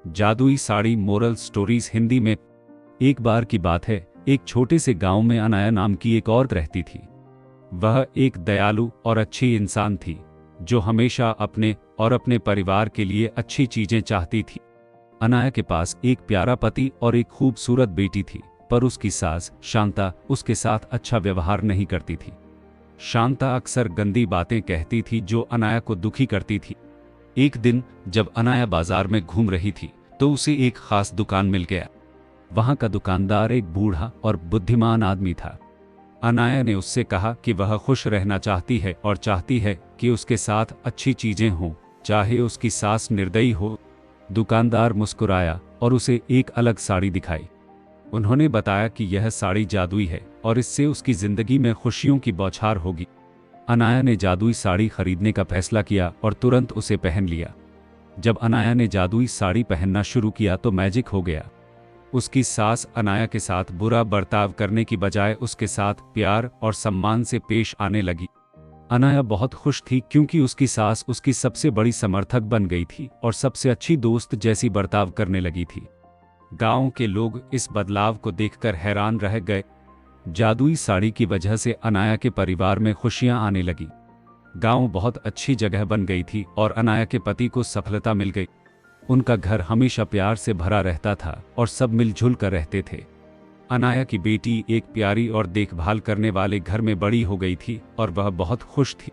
जादुई sari moral stories Hindi में। एक बार की बात है, एक छोटे से गांव में अनाया नाम की एक औरत रहती थी। वह एक दयालु और अच्छी इंसान थी जो हमेशा अपने और अपने परिवार के लिए अच्छी चीजें चाहती थी। अनाया के पास एक प्यारा पति और एक खूबसूरत बेटी थी, पर उसकी सास शांता उसके साथ अच्छा व्यवहार नहीं करती थी। शांता अक्सर गंदी बातें कहती थी जो अनाया को दुखी करती थी। एक दिन जब अनाया बाजार में घूम रही थी तो उसे एक खास दुकान मिल गया। वहां का दुकानदार एक बूढ़ा और बुद्धिमान आदमी था। अनाया ने उससे कहा कि वह खुश रहना चाहती है और चाहती है कि उसके साथ अच्छी चीजें हों, चाहे उसकी सास निर्दयी हो। दुकानदार मुस्कुराया और उसे एक अलग साड़ी दिखाई। उन्होंने बताया कि यह साड़ी जादुई है और इससे उसकी जिंदगी में खुशियों की बौछार होगी। अनाया ने जादुई साड़ी खरीदने का फैसला किया और तुरंत उसे पहन लिया। जब अनाया ने जादुई साड़ी पहनना शुरू किया तो मैजिक हो गया। उसकी सास अनाया के साथ बुरा बर्ताव करने की बजाय उसके साथ प्यार और सम्मान से पेश आने लगी। अनाया बहुत खुश थी क्योंकि उसकी सास उसकी सबसे बड़ी समर्थक बन गई थी और सबसे अच्छी दोस्त जैसी बर्ताव करने लगी थी। गांव के लोग इस बदलाव को देखकर हैरान रह गए। जादुई साड़ी की वजह से अनाया के परिवार में खुशियां आने लगी। गांव बहुत अच्छी जगह बन गई थी और अनाया के पति को सफलता मिल गई। उनका घर हमेशा प्यार से भरा रहता था और सब मिलजुल कर रहते थे। अनाया की बेटी एक प्यारी और देखभाल करने वाले घर में बड़ी हो गई थी और वह बहुत खुश थी।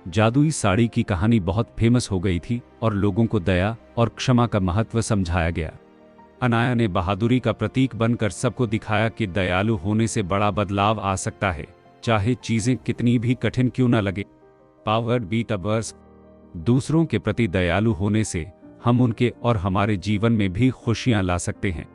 जादुई साड़ी की कहानी बहुत फेमस हो गई थी और लोगों को दया और क्षमा का महत्व समझाया गया। अनाया ने बहादुरी का प्रतीक बनकर सबको दिखाया कि दयालु होने से बड़ा बदलाव आ सकता है, चाहे चीजें कितनी भी कठिन क्यों न लगे। Powered beat ours. दूसरों के प्रति दयालु होने से हम उनके और हमारे जीवन में भी खुशियां ला सकते हैं।